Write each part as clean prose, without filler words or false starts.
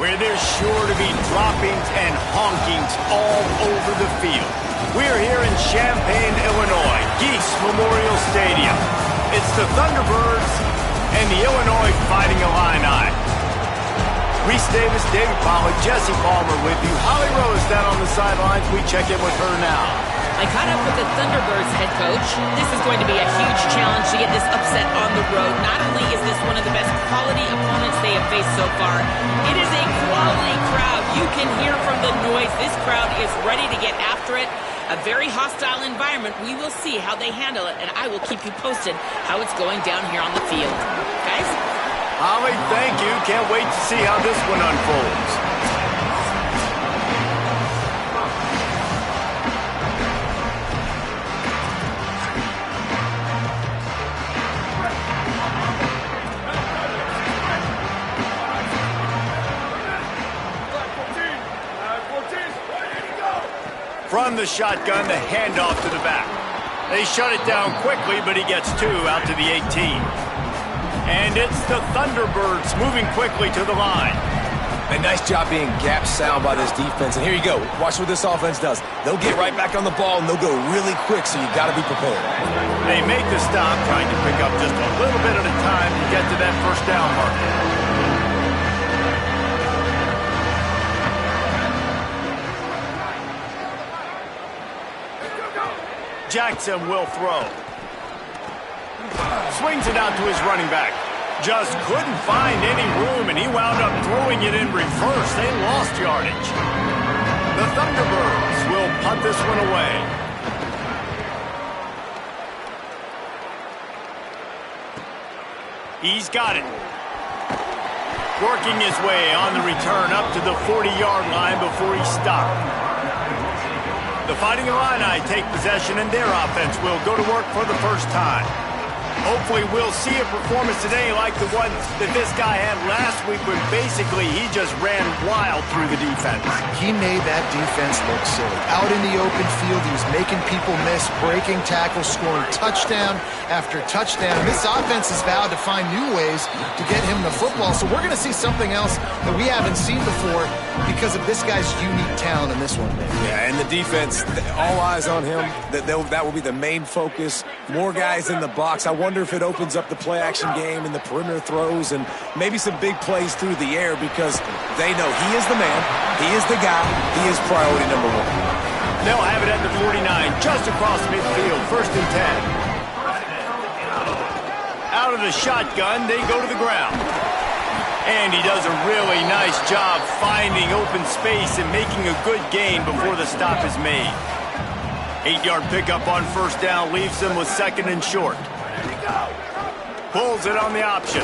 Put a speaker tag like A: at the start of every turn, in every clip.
A: where there's sure to be droppings and honkings all over the field. We're here in Champaign, Illinois, Geese Memorial Stadium. It's the Thunderbirds and the Illinois Fighting Illini. Reese Davis, David Pollack, Jesse Palmer with you. Holly Rose down on the sidelines. We check in with her now.
B: I caught up with the Thunderbirds head coach. This is going to be a huge challenge to get this upset on the road. Not only is this one of the best quality opponents they have faced so far, it is a quality crowd. You can hear from the noise. This crowd is ready to get after it. A very hostile environment. We will see how they handle it, and I will keep you posted how it's going down here on the field. Guys?
A: Holly, thank you. Can't wait to see how this one unfolds. From the shotgun, the handoff to the back. They shut it down quickly, but he gets two out to the 18. And it's the Thunderbirds moving quickly to the line.
C: A nice job being gap sound by this defense. And here you go. Watch what this offense does. They'll get right back on the ball, and they'll go really quick, so you got to be prepared.
A: They make the stop, trying to pick up just a little bit at a time to get to that first down marker. Jackson will throw. Swings it out to his running back. Just couldn't find any room, and he wound up throwing it in reverse. They lost yardage. The Thunderbirds will punt this one away. He's got it. Working his way on the return up to the 40-yard line before he stopped. The Fighting Illini take possession, and their offense will go to work for the first time. Hopefully we'll see a performance today like the one that this guy had last week when basically he just ran wild through the defense.
D: He made that defense look silly. Out in the open field, he was making people miss, breaking tackles, scoring touchdown after touchdown. And this offense has vowed to find new ways to get him the football. So we're going to see something else that we haven't seen before because of this guy's unique talent in this one.
C: Yeah, and the defense, all eyes on him. That will be the main focus. More guys in the box. I wonder if it opens up the play-action game and the perimeter throws and maybe some big plays through the air because they know he is the man, he is the guy, he is priority number one.
A: They'll have it at the 49, just across midfield, 1st and 10. Out of the shotgun, they go to the ground. And he does a really nice job finding open space and making a good gain before the stop is made. 8-yard pickup on 1st down leaves them with 2nd and short. Pulls it on the option.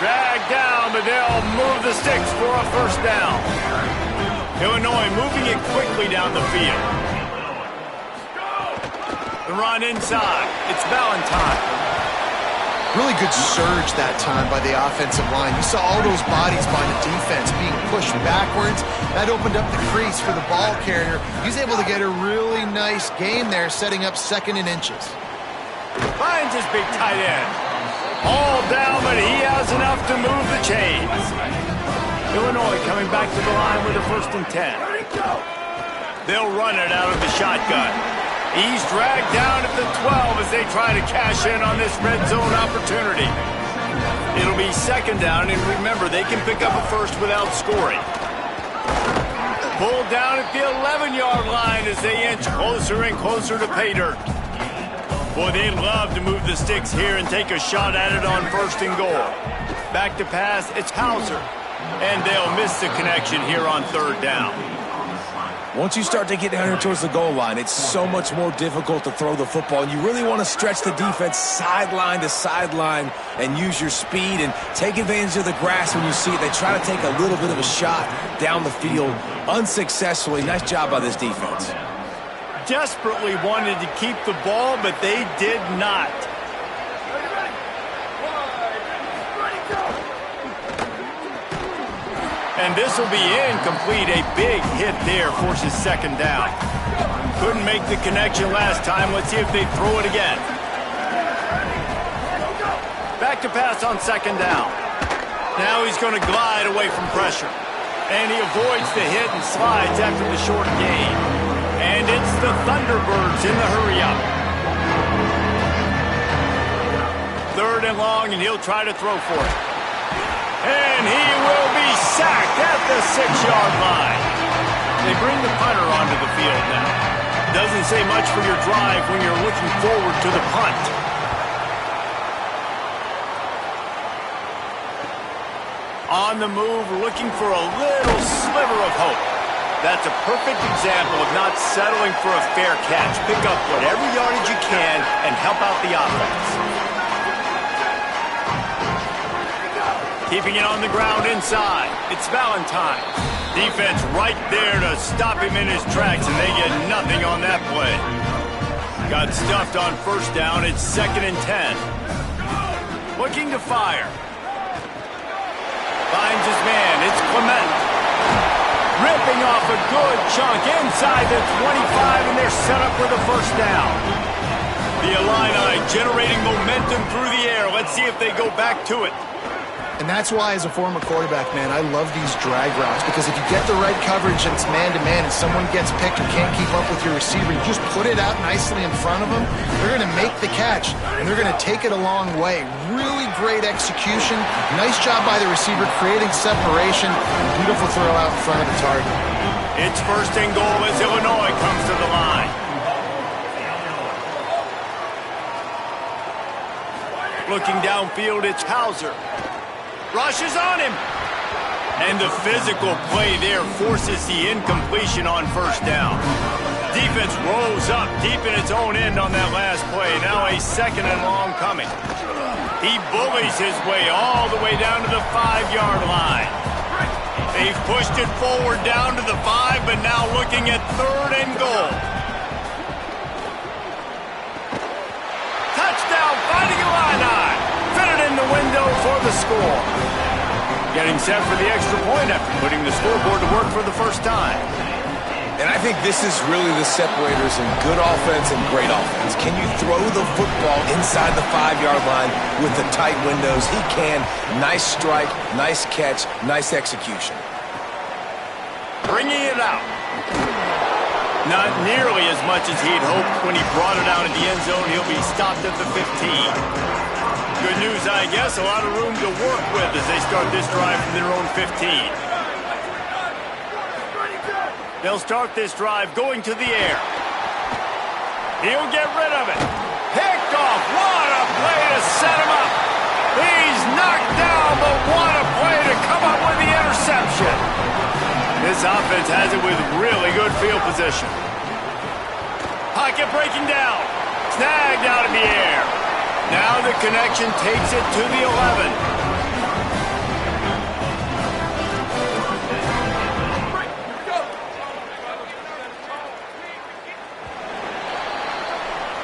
A: Dragged down, but they'll move the sticks for a 1st down. Illinois moving it quickly down the field. The run inside. It's Valentine.
D: Really good surge that time by the offensive line. You saw all those bodies by the defense being pushed backwards. That opened up the crease for the ball carrier. He's able to get a really nice gain there, setting up 2nd and inches.
A: Finds his big tight end. All down, but he has enough to move the chains. Illinois coming back to the line with a 1st and 10. They'll run it out of the shotgun. He's dragged down at the 12 as they try to cash in on this red zone opportunity. It'll be 2nd down, and remember, they can pick up a 1st without scoring. Pulled down at the 11-yard line as they inch closer and closer to pay dirt. Boy, they'd love to move the sticks here and take a shot at it on 1st and goal. Back to pass, it's Hauser. And they'll miss the connection here on 3rd down.
C: Once you start to get down here towards the goal line, it's so much more difficult to throw the football. And you really want to stretch the defense sideline to sideline and use your speed and take advantage of the grass when you see it. They try to take a little bit of a shot down the field unsuccessfully. Nice job by this defense.
A: Desperately wanted to keep the ball, but they did not. And this will be incomplete. A big hit there forces 2nd down. Couldn't make the connection last time. Let's see if they throw it again. Back to pass on 2nd down. Now he's going to glide away from pressure. And he avoids the hit and slides after the short gain. And it's the Thunderbirds in the hurry-up. 3rd and long, and he'll try to throw for it. And he will be sacked at the 6-yard line. They bring the punter onto the field now. Doesn't say much for your drive when you're looking forward to the punt. On the move, looking for a little sliver of hope. That's a perfect example of not settling for a fair catch. Pick up whatever yardage you can and help out the offense. Keeping it on the ground inside. It's Valentine. Defense right there to stop him in his tracks, and they get nothing on that play. Got stuffed on 1st down. It's 2nd and 10. Looking to fire. Finds his man. It's Clement. Ripping off a good chunk inside the 25, and they're set up for the 1st down. The Illini generating momentum through the air. Let's see if they go back to it.
D: And that's why, as a former quarterback, man, I love these drag routes, because if you get the right coverage and it's man-to-man and someone gets picked or can't keep up with your receiver, you just put it out nicely in front of them, they're going to make the catch, and they're going to take it a long way. Really great execution. Nice job by the receiver creating separation. Beautiful throw out in front of the target.
A: It's 1st and goal as Illinois comes to the line. Looking downfield, it's Hauser. Rushes on him. And the physical play there forces the incompletion on 1st down. Defense rolls up deep in its own end on that last play. Now a 2nd and long coming. He bullies his way all the way down to the 5-yard line. They've pushed it forward down to the 5, but now looking at 3rd and goal. Touchdown, Fighting Illini. Fitted in the window for the score. Getting set for the extra point after putting the scoreboard to work for the 1st time.
C: And I think this is really the separators in good offense and great offense. Can you throw the football inside the 5-yard line with the tight windows? He can. Nice strike, nice catch, nice execution.
A: Bringing it out. Not nearly as much as he'd hoped when he brought it out in the end zone. He'll be stopped at the 15. Good news, I guess. A lot of room to work with as they start this drive from their own 15. They'll start this drive going to the air. He'll get rid of it. Picked off. What a play to set him up. He's knocked down, but what a play to come up with the interception. This offense has it with really good field position. Pocket breaking down. Snagged out in the air. Now the connection takes it to the 11.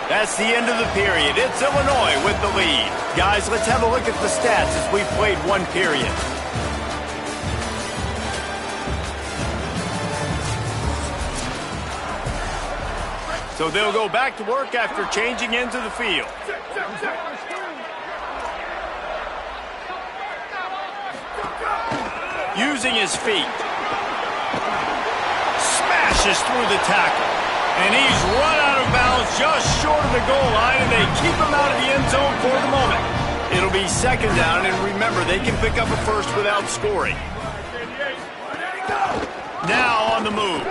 A: That's the end of the period. It's Illinois with the lead. Guys, let's have a look at the stats as we've played 1 period. So they'll go back to work after changing into the field. Using his feet. Smashes through the tackle. And he's run out of bounds just short of the goal line, and they keep him out of the end zone for the moment. It'll be 2nd down, and remember, they can pick up a 1st without scoring. Now on the move.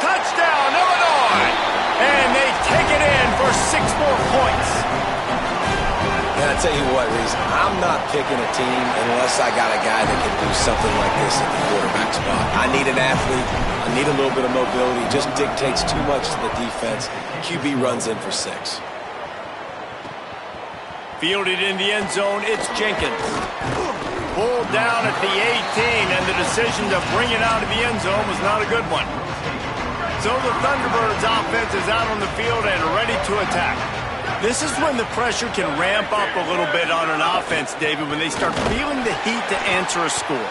A: Touchdown, Illinois! And they take it in for 6 more points.
C: And I tell you what, Reese, I'm not picking a team unless I got a guy that can do something like this at the quarterback spot. I need an athlete. I need a little bit of mobility. Just dictates too much to the defense. QB runs in for 6.
A: Fielded in the end zone, it's Jenkins. Pulled down at the 18, and the decision to bring it out of the end zone was not a good one. So the Thunderbirds offense is out on the field and ready to attack. This is when the pressure can ramp up a little bit on an offense, David, when they start feeling the heat to answer a score.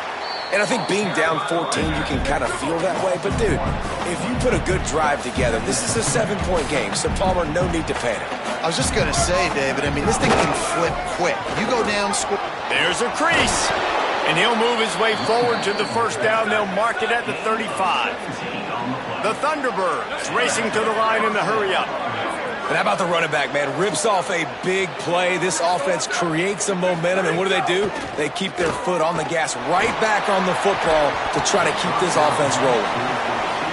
C: And I think being down 14, you can kind of feel that way. But, dude, if you put a good drive together, this is a 7-point game. So, Palmer, no need to panic.
D: I was just going to say, David, I mean, this thing can flip quick. You go down, score.
A: There's a crease. And he'll move his way forward to the first down. They'll mark it at the 35. The Thunderbirds racing to the line in the hurry-up.
C: And how about the running back, man? Rips off a big play. This offense creates some momentum, and what do? They keep their foot on the gas right back on the football to try to keep this offense rolling.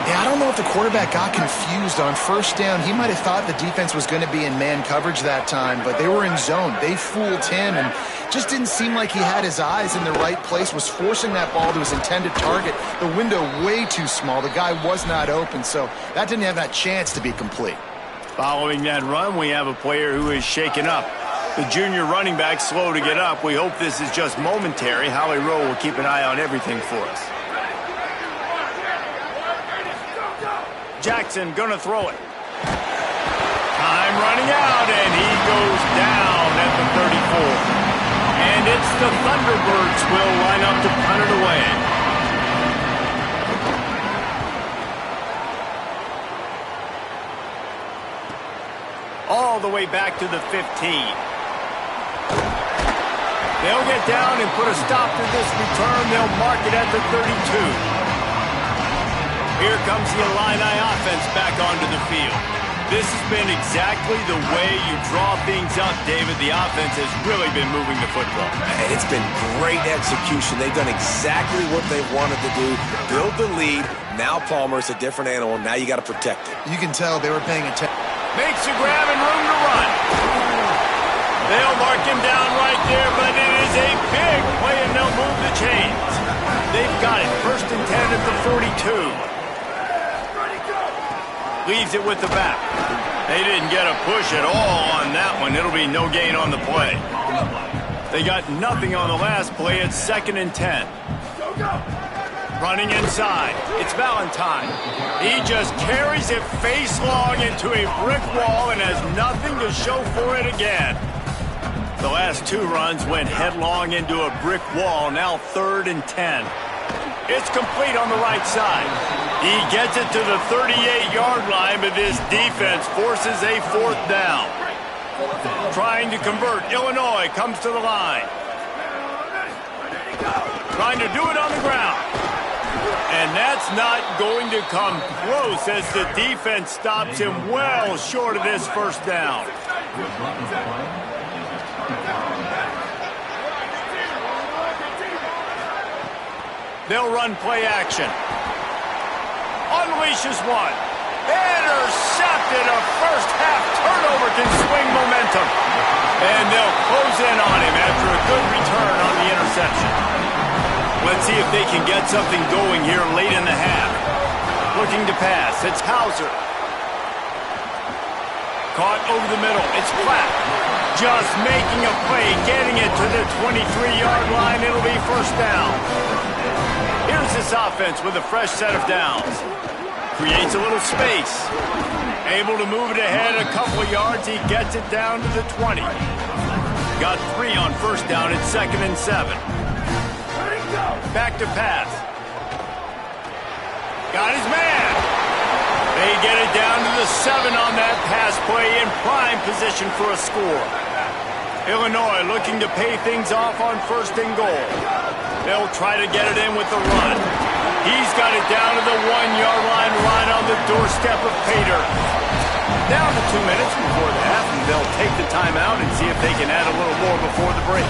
D: Yeah, I don't know if the quarterback got confused on first down. He might have thought the defense was going to be in man coverage that time, but they were in zone. They fooled him and just didn't seem like he had his eyes in the right place, was forcing that ball to his intended target. The window way too small. The guy was not open, so that didn't have that chance to be complete.
A: Following that run, we have a player who is shaken up. The junior running back slow to get up. We hope this is just momentary. Howie Rowe will keep an eye on everything for us. Jackson gonna throw it. Time running out, and he goes down at the 34. And it's the Thunderbirds will line up to punt it away. All the way back to the 15. They'll get down and put a stop to this return. They'll mark it at the 32. Here comes the Illini offense back onto the field. This has been exactly the way you draw things up, David. The offense has really been moving the football.
C: And it's been great execution. They've done exactly what they wanted to do. Build the lead. Now Palmer's a different animal. Now you got to protect it.
D: You can tell they were paying attention.
A: Makes a grab and room to run. They'll mark him down right there, but it is a big play, and they'll move the chains. They've got it. 1st and 10 at the 42. Leaves it with the back. They didn't get a push at all on that one. It'll be no gain on the play. They got nothing on the last play. It's 2nd and 10. Running inside. It's Valentine. He just carries it face long into a brick wall and has nothing to show for it again. The last 2 runs went headlong into a brick wall. Now 3rd and 10. It's complete on the right side. He gets it to the 38-yard line, but this defense forces a 4th down. Trying to convert. Illinois comes to the line. Trying to do it on the ground. And that's not going to come close as the defense stops him well short of this 1st down. They'll run play action. Unleashes one. Intercepted. A first-half turnover can swing momentum. And they'll close in on him after a good return on the interception. Let's see if they can get something going here late in the half. Looking to pass. It's Hauser. Caught over the middle. It's Platt. Just making a play, getting it to the 23-yard line. It'll be 1st down. Here's this offense with a fresh set of downs. Creates a little space. Able to move it ahead a couple of yards. He gets it down to the 20. Got 3 on 1st down. It's 2nd and 7. Back to pass. Got his man. They get it down to the 7 on that pass play in prime position for a score. Illinois looking to pay things off on 1st and goal. They'll try to get it in with the run. He's got it down to the 1-yard line right on the doorstep of Pater. Down to 2 minutes before the half, and they'll take the timeout and see if they can add a little more before the break.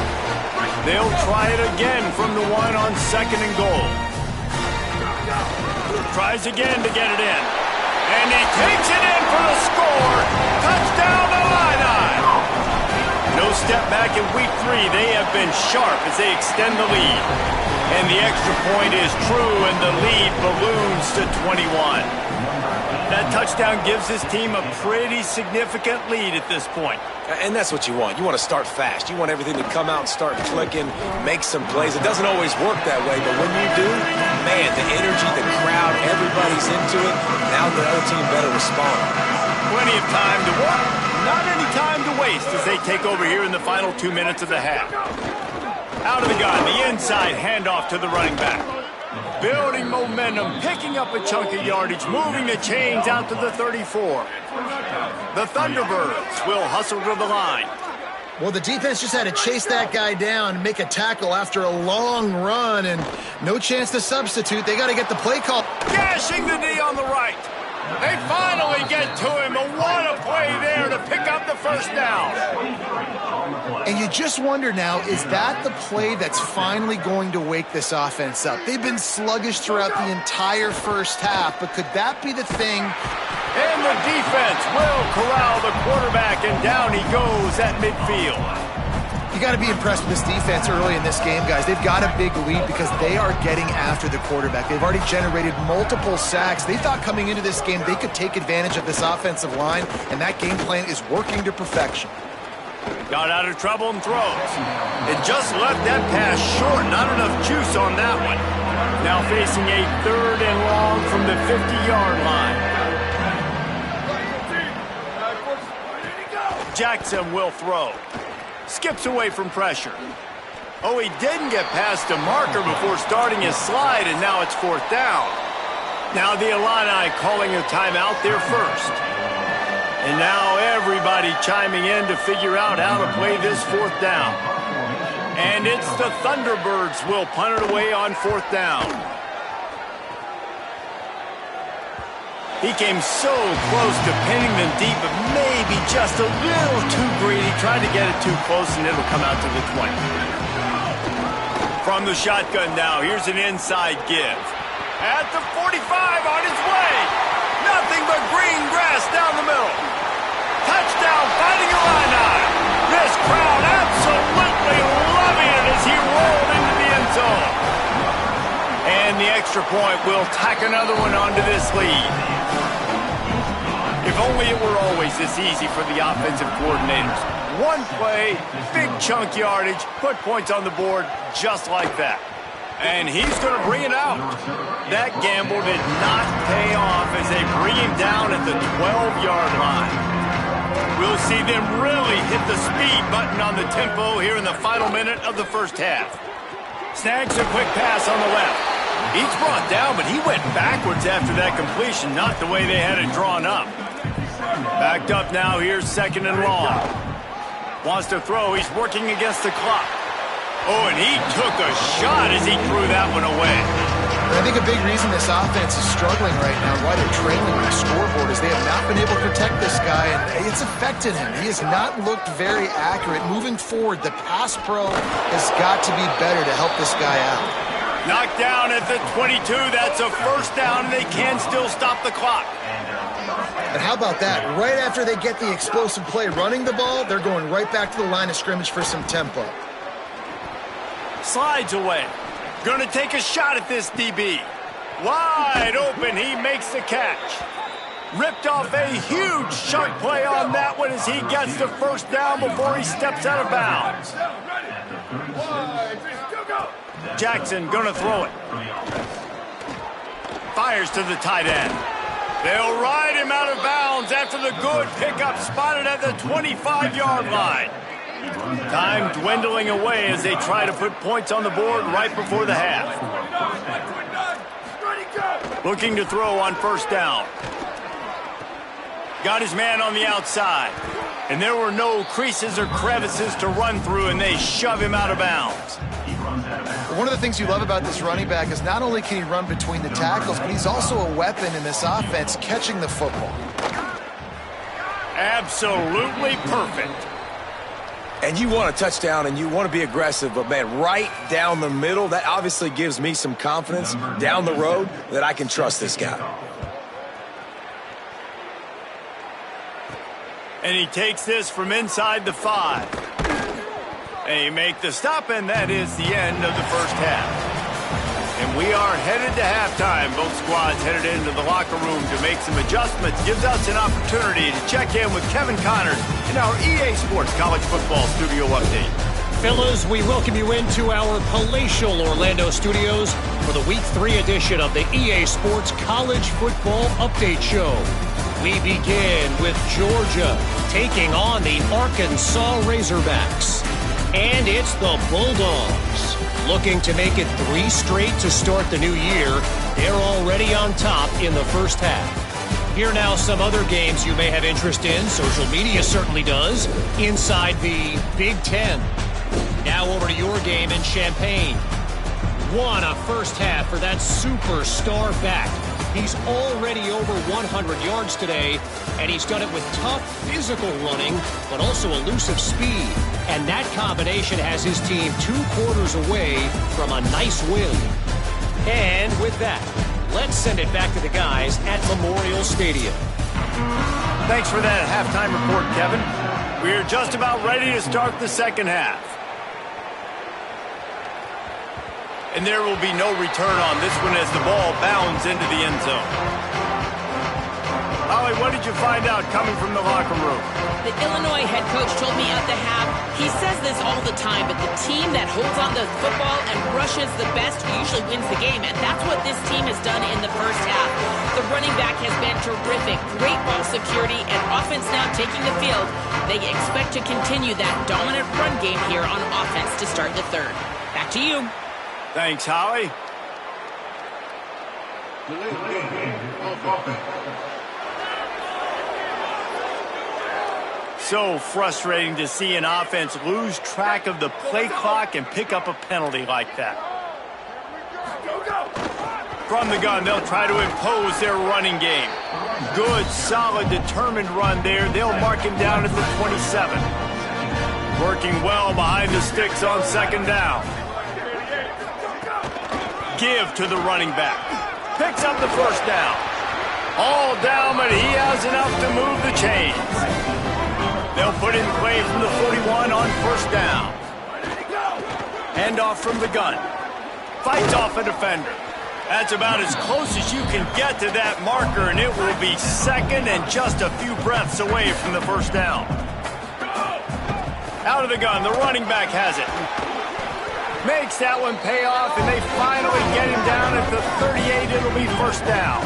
A: They'll try it again from the 1 on 2nd and goal. Tries again to get it in. And he takes it in for the score. Touchdown Illini! No step back in week 3. They have been sharp as they extend the lead. And the extra point is true, and the lead balloons to 21. That touchdown gives his team a pretty significant lead at this point.
C: And that's what you want. You want to start fast. You want everything to come out and start clicking, make some plays. It doesn't always work that way, but when you do, man, the energy, the crowd, everybody's into it. Now the other team better respond.
A: Plenty of time to work, not any time to waste as they take over here in the final 2 minutes of the half. Out of the gun, the inside handoff to the running back. Building momentum, picking up a chunk of yardage, moving the chains out to the 34. The Thunderbirds will hustle to the line.
D: Well, the defense just had to chase that guy down and make a tackle after a long run, and no chance to substitute. They got to get the play call.
A: Gashing the knee on the right. They finally get to him, and what a play there to pick up the first down.
D: And you just wonder now, is that the play that's finally going to wake this offense up? They've been sluggish throughout the entire first half, but could that be the thing?
A: And the defense will corral the quarterback, and down he goes at midfield.
D: You got to be impressed with this defense early in this game, guys. They've got a big lead because they are getting after the quarterback. They've already generated multiple sacks. They thought coming into this game they could take advantage of this offensive line, and that game plan is working to perfection.
A: Got out of trouble and throws. It just left that pass short. Not enough juice on that one. Now facing a 3rd and long from the 50-yard line. Jackson will throw. Skips away from pressure. Oh, he didn't get past a marker before starting his slide, and now it's 4th down. Now the Illini calling a timeout there first. And now everybody chiming in to figure out how to play this 4th down. And it's the Thunderbirds will punt it away on 4th down. He came so close to pinning them deep, but maybe just a little too greedy. Tried to get it too close, and it'll come out to the 20. From the shotgun now, here's an inside give. At the 45 on his way. Nothing but green grass down the middle. Touchdown, Fighting Illini. This crowd absolutely loving it as he rolled into the end zone. And the extra point will tack another one onto this lead. If only it were always this easy for the offensive coordinators. One play, big chunk yardage, put points on the board just like that. And he's going to bring it out. That gamble did not pay off as they bring him down at the 12-yard line. We'll see them really hit the speed button on the tempo here in the final minute of the first half. Snags a quick pass on the left. He's brought down, but he went backwards after that completion, not the way they had it drawn up. Backed up now, here's 2nd and long. Wants to throw, he's working against the clock. Oh, and he took a shot as he threw that one away.
D: I think a big reason this offense is struggling right now, why they're trailing on the scoreboard, is they have not been able to protect this guy, and it's affected him. He has not looked very accurate. Moving forward, the pass pro has got to be better to help this guy out.
A: Knocked down at the 22, that's a 1st down, and they can still stop the clock.
D: And how about that? Right after they get the explosive play running the ball, they're going right back to the line of scrimmage for some tempo.
A: Slides away. Going to take a shot at this DB. Wide open, he makes the catch. Ripped off a huge chunk play on that one as he gets the 1st down before he steps out of bounds. Jackson going to throw it. Fires to the tight end. They'll ride him out of bounds after the good pickup spotted at the 25-yard line. Time dwindling away as they try to put points on the board right before the half. Looking to throw on 1st down. Got his man on the outside. And there were no creases or crevices to run through, and they shove him out of bounds.
D: One of the things you love about this running back is not only can he run between the tackles, but he's also a weapon in this offense catching the football.
A: Absolutely perfect.
C: And you want a touchdown and you want to be aggressive, but man, right down the middle, that obviously gives me some confidence down the road that I can trust this guy.
A: And he takes this from inside the 5. They make the stop, and that is the end of the first half. And we are headed to halftime. Both squads headed into the locker room to make some adjustments. Gives us an opportunity to check in with Kevin Connors in our EA Sports College Football Studio Update.
E: Fellas, we welcome you into our palatial Orlando studios for the Week 3 edition of the EA Sports College Football Update Show. We begin with Georgia taking on the Arkansas Razorbacks. And it's the Bulldogs looking to make it 3 straight to start the new year. They're already on top in the first half. Here now some other games you may have interest in. Social media certainly does. Inside the Big Ten. Now over to your game in Champaign. What a first half for that superstar back. He's already over 100 yards today, and he's done it with tough physical running, but also elusive speed. And that combination has his team 2 quarters away from a nice win. And with that, let's send it back to the guys at Memorial Stadium.
A: Thanks for that halftime report, Kevin. We're just about ready to start the second half. And there will be no return on this one as the ball bounds into the end zone. Holly, what did you find out coming from the locker room?
B: The Illinois head coach told me at the half, he says this all the time, but the team that holds on to the football and rushes the best usually wins the game, and that's what this team has done in the first half. The running back has been terrific, great ball security, and offense now taking the field. They expect to continue that dominant run game here on offense to start the third. Back to you.
A: Thanks, Holly. So frustrating to see an offense lose track of the play clock and pick up a penalty like that. From the gun, they'll try to impose their running game. Good, solid, determined run there. They'll mark him down at the 27. Working well behind the sticks on second down. Give to the running back. Picks up the first down. All down, but he has enough to move the chains. They'll put in play from the 41 on first down. Hand off from the gun. Fights off a defender. That's about as close as you can get to that marker, and it will be second and just a few breaths away from the first down. Out of the gun, the running back has it. Makes that one pay off, and they finally get him down at the 38. It'll be first down.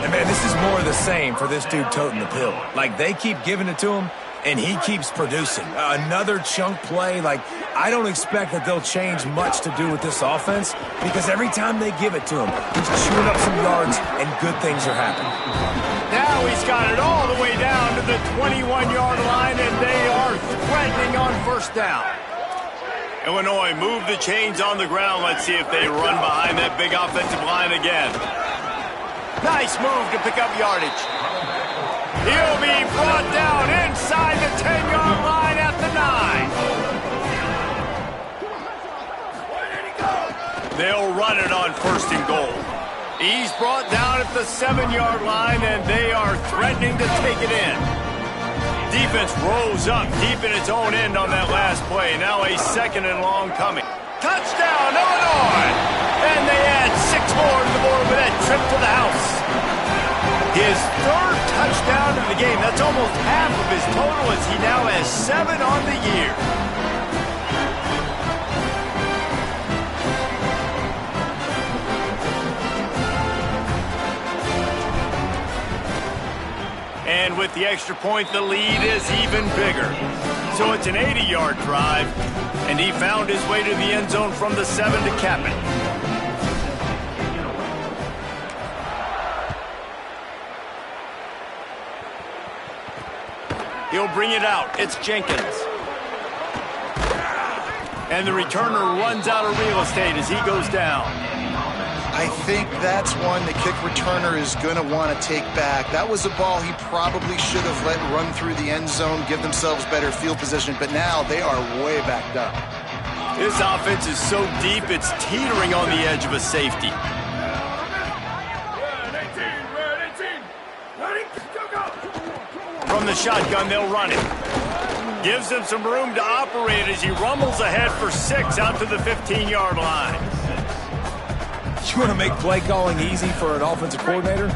C: And, man, this is more of the same for this dude toting the pill. Like, they keep giving it to him, and he keeps producing. Another chunk play. Like, I don't expect that they'll change much to do with this offense because every time they give it to him, he's chewing up some yards, and good things are happening.
A: Now he's got it all the way down to the 21-yard line, and they are threatening on first down. Illinois move the chains on the ground. Let's see if they run behind that big offensive line again. Nice move to pick up yardage. He'll be brought down inside the 10-yard line at the 9. They'll run it on first and goal. He's brought down at the 7-yard line, and they are threatening to take it in. Defense rolls up deep in its own end on that last play. Now a second and long coming. Touchdown, Illinois! And they add 6 more to the board with that trip to the house. His third touchdown of the game. That's almost half of his total as he now has 7 on the year. And with the extra point, the lead is even bigger. So it's an 80-yard drive, and he found his way to the end zone from the 7 to cap it. He'll bring it out. It's Jenkins. And the returner runs out of real estate as he goes down.
D: I think that's one the kick returner is going to want to take back. That was a ball he probably should have let run through the end zone, give themselves better field position, but now they are way backed up.
A: This offense is so deep, it's teetering on the edge of a safety. From the shotgun, they'll run it. Gives him some room to operate as he rumbles ahead for 6 out to the 15-yard line.
C: You want to make play calling easy for an offensive coordinator?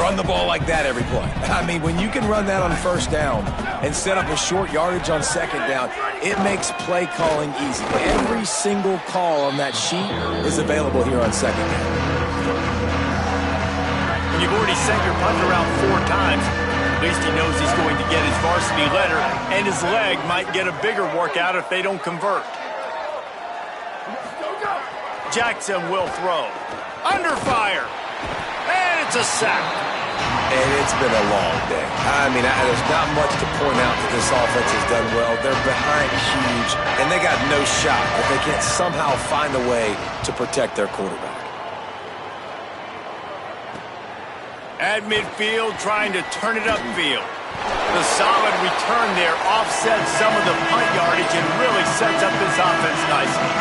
C: Run the ball like that every play. I mean, when you can run that on first down and set up a short yardage on second down, it makes play calling easy. Every single call on that sheet is available here on second down.
A: When you've already sent your punter around 4 times, at least he knows he's going to get his varsity letter, and his leg might get a bigger workout if they don't convert. Jackson will throw. Under fire. And it's a sack.
C: And it's been a long day. I mean, there's not much to point out that this offense has done well. They're behind huge, and they got no shot if they can't somehow find a way to protect their quarterback.
A: At midfield, trying to turn it upfield. The solid return there offsets some of the punt yardage and really sets up this offense nicely.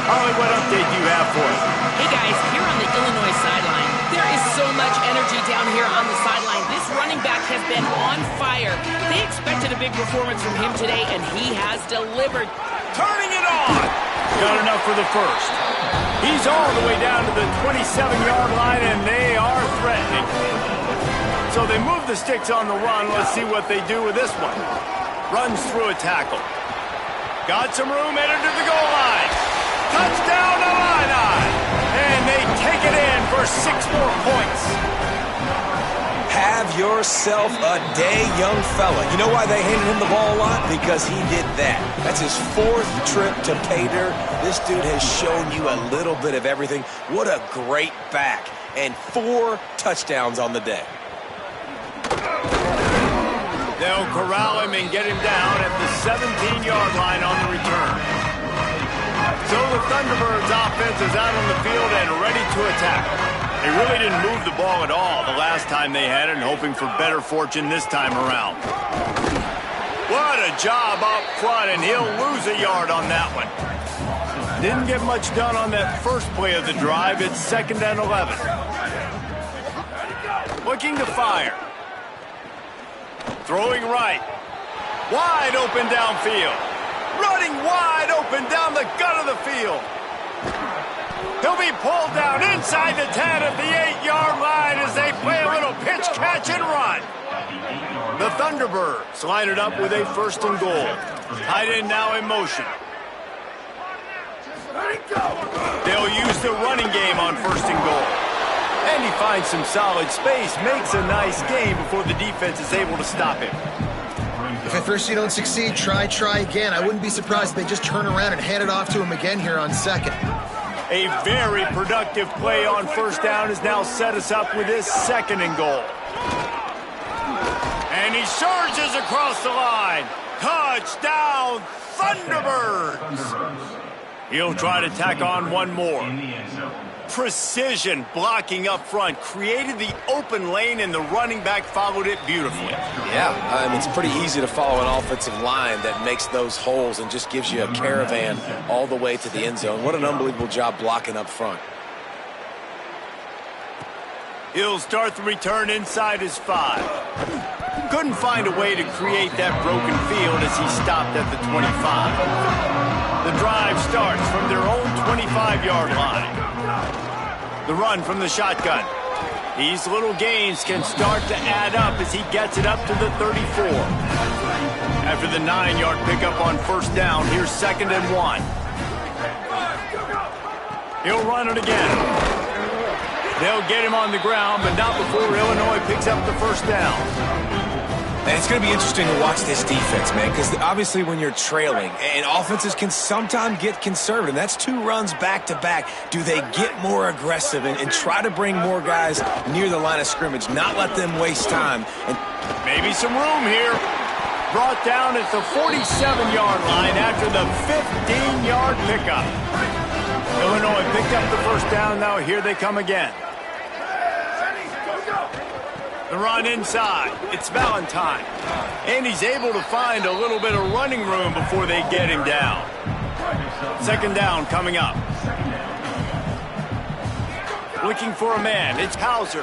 A: Harley, what update do you have for us?
B: Hey guys, here on the Illinois sideline, there is so much energy down here on the sideline. This running back has been on fire. They expected a big performance from him today, and he has delivered.
A: Turning it on! Got enough for the first. He's all the way down to the 27-yard line, and they are threatening. So they move the sticks on the run. Let's see what they do with this one. Runs through a tackle. Got some room, headed to the goal line. Touchdown, Illini! And they take it in for 6 more points.
C: Have yourself a day, young fella. You know why they handed him the ball a lot? Because he did that. That's his 4th trip to pay dirt. This dude has shown you a little bit of everything. What a great back. And 4 touchdowns on the day.
A: They'll corral him and get him down at the 17-yard line on the return. So the Thunderbirds offense is out on the field and ready to attack. They really didn't move the ball at all the last time they had it, and hoping for better fortune this time around. What a job up front, and he'll lose a yard on that one. Didn't get much done on that first play of the drive. It's 2nd and 11. Looking to fire. Throwing right. Wide open downfield. Running wide open down the gut of the field. He'll be pulled down inside the 10 at the 8-yard line as they play a little pitch, catch, and run. The Thunderbirds line it up with a 1st and goal. Tight end now in motion. They'll use the running game on 1st and goal. And he finds some solid space, makes a nice game before the defense is able to stop him.
D: If at first you don't succeed, try again. I wouldn't be surprised if they just turn around and hand it off to him again here on 2nd.
A: A very productive play on 1st down has now set us up with this 2nd and goal. And he surges across the line. Touchdown, Thunderbirds! He'll try to tack on one more. Precision blocking up front, created the open lane, and the running back followed it beautifully.
C: Yeah, it's pretty easy to follow an offensive line that makes those holes and just gives you a caravan all the way to the end zone. What an unbelievable job blocking up front.
A: He'll start the return inside his 5. Couldn't find a way to create that broken field as he stopped at the 25. The drive starts from their own 25-yard line. The run from the shotgun. These little gains can start to add up as he gets it up to the 34. After the 9-yard pickup on 1st down, here's 2nd and 1. He'll run it again. They'll get him on the ground, but not before Illinois picks up the 1st down.
C: And it's going to be interesting to watch this defense, man, because obviously when you're trailing, and offenses can sometimes get conservative. That's 2 runs back-to-back. Do they get more aggressive and try to bring more guys near the line of scrimmage, not let them waste time? And
A: maybe some room here. Brought down at the 47-yard line after the 15-yard pickup. Illinois picked up the 1st down. Now here they come again. The run inside. It's Valentine. And he's able to find a little bit of running room before they get him down. 2nd down coming up. Looking for a man. It's Hauser.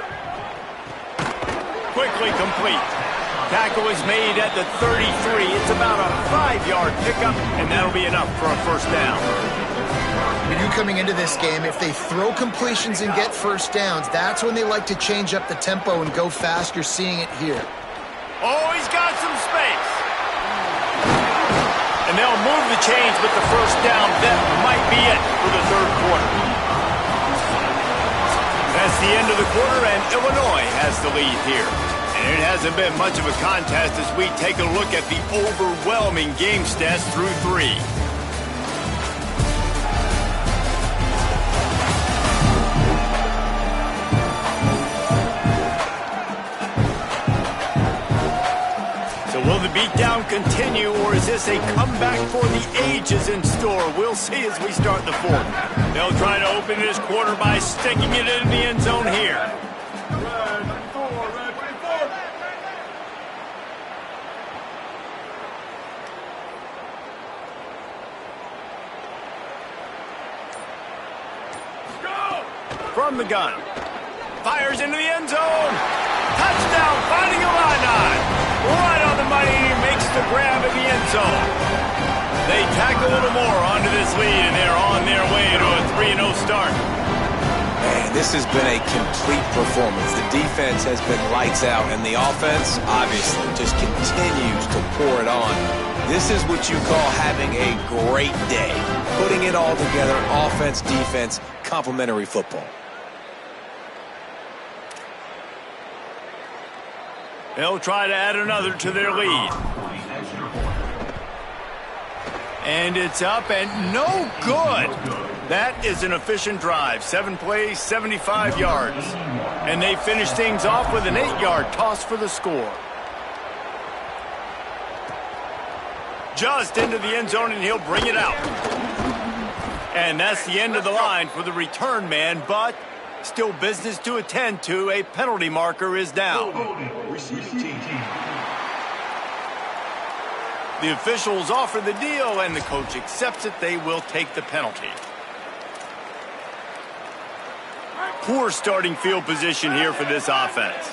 A: Quickly complete. Tackle is made at the 33. It's about a 5-yard pickup, and that'll be enough for a 1st down.
D: We knew coming into this game, if they throw completions and get 1st downs, that's when they like to change up the tempo and go fast. You're seeing it here.
A: Oh, he's got some space. And they'll move the chains with the 1st down. That might be it for the 3rd quarter. That's the end of the quarter, and Illinois has the lead here. And it hasn't been much of a contest as we take a look at the overwhelming game stats through 3. beatdown continue, or is this a comeback for the ages in store? We'll see as we start the fourth. They'll try to open this quarter by sticking it in the end zone here. From the gun. Fires into the end zone. Touchdown, finding a line. Right on the money, he makes the grab in the end zone. They tack a little more onto this lead, and they're on their way to a 3-0 start.
C: Man, this has been a complete performance. The defense has been lights out, and the offense, obviously, just continues to pour it on. This is what you call having a great day. Putting it all together, offense, defense, complementary football.
A: They'll try to add another to their lead. And it's up and no good. That is an efficient drive. 7 plays, 75 yards. And they finish things off with an 8-yard toss for the score. Just into the end zone, and he'll bring it out. And that's the end of the line for the return man, but still business to attend to. A penalty marker is down. The officials offer the deal, and the coach accepts it. They will take the penalty. Poor starting field position here for this offense.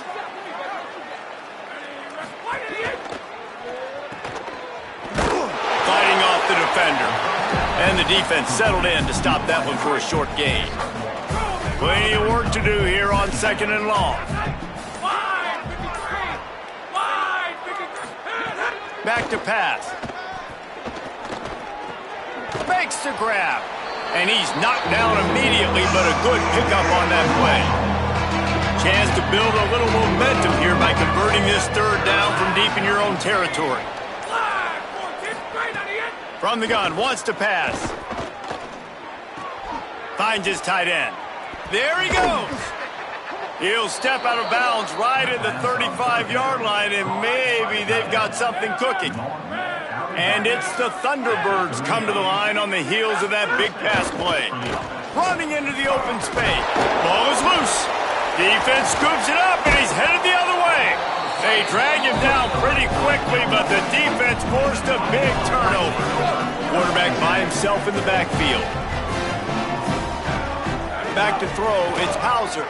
A: Fighting off the defender. And the defense settled in to stop that one for a short gain. Plenty of work to do here on 2nd and long. Back to pass. Makes the grab. And he's knocked down immediately, but a good pickup on that play. Chance to build a little momentum here by converting this 3rd down from deep in your own territory. From the gun, wants to pass. Finds his tight end. There he goes. He'll step out of bounds right at the 35-yard line, and maybe they've got something cooking. And it's the Thunderbirds come to the line on the heels of that big pass play. Running into the open space. Ball is loose. Defense scoops it up, and he's headed the other way. They drag him down pretty quickly, but the defense forced a big turnover. Quarterback by himself in the backfield. Back to throw, it's Hauser.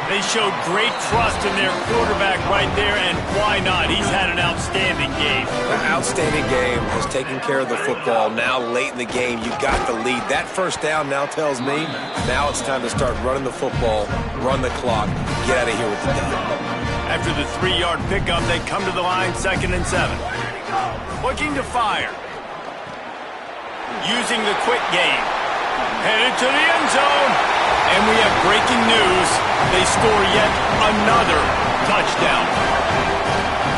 A: They showed great trust in their quarterback right there, and why not? He's had an outstanding game.
C: An outstanding game, has taken care of the football. Now, late in the game, you got the lead. That 1st down now tells me now it's time to start running the football, run the clock, get out of here with the done.
A: After the 3-yard pickup, they come to the line, 2nd and 7. Looking to fire. Using the quick game. Headed to the end zone. And we have breaking news. They score yet another touchdown.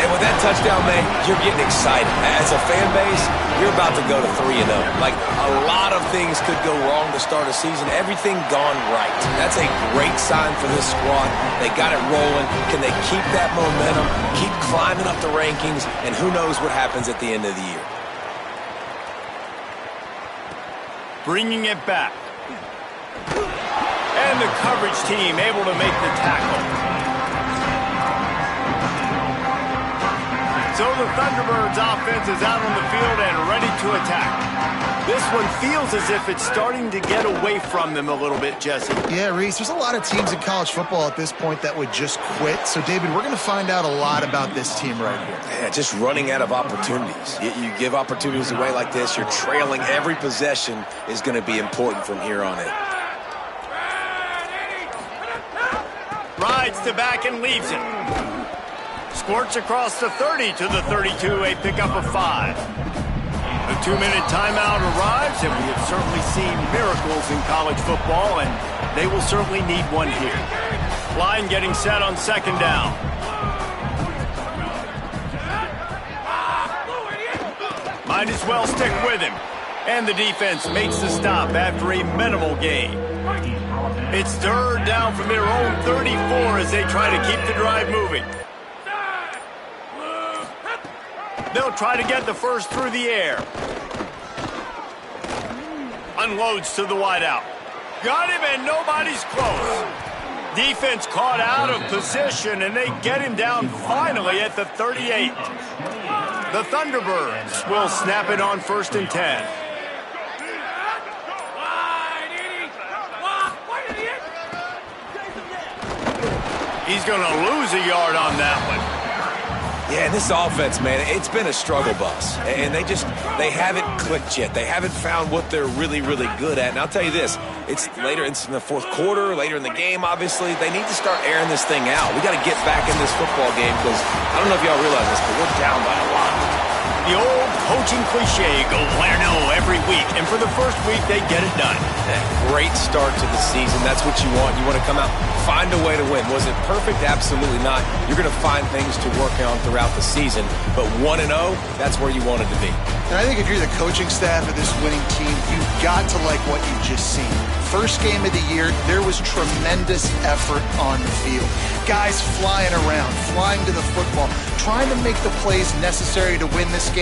C: And with that touchdown, man, you're getting excited. As a fan base, you're about to go to 3-0. Like, a lot of things could go wrong to start a season. Everything gone right. That's a great sign for this squad. They got it rolling. Can they keep that momentum, keep climbing up the rankings, and who knows what happens at the end of the year.
A: Bringing it back. And the coverage team able to make the tackle. So the Thunderbirds offense is out on the field and ready to attack. This one feels as if it's starting to get away from them a little bit, Jesse.
D: Yeah, Reese, there's a lot of teams in college football at this point that would just quit. So, David, we're going to find out a lot about this team right here.
C: Yeah, just running out of opportunities. You give opportunities away like this, you're trailing. Every possession is going to be important from here on in.
A: Rides to back and leaves it. Squirts across the 30 to the 32, a pickup of 5. A 2-minute timeout arrives, and we have certainly seen miracles in college football, and they will certainly need one here. Line getting set on 2nd down. Might as well stick with him. And the defense makes the stop after a minimal gain. It's 3rd down from their own 34 as they try to keep the drive moving. They'll try to get the first through the air. Unloads to the wideout. Got him, and nobody's close. Defense caught out of position, and they get him down finally at the 38. The Thunderbirds will snap it on 1st and 10. He's going to lose a yard on that one.
C: Yeah, and this offense, man, it's been a struggle bus. And they haven't clicked yet. They haven't found what they're really, really good at. And I'll tell you this, it's later in the fourth quarter, later in the game, obviously. They need to start airing this thing out. We got to get back in this football game because I don't know if y'all realize this, but we're down by a lot.
A: The old coaching cliche, go win or no every week. And for the first week, they get it done.
C: Great start to the season. That's what you want. You want to come out, find a way to win. Was it perfect? Absolutely not. You're going to find things to work on throughout the season. But 1-0, that's where you wanted to be.
D: And I think if you're the coaching staff of this winning team, you've got to like what you've just seen. First game of the year, there was tremendous effort on the field. Guys flying around, flying to the football, trying to make the plays necessary to win this game.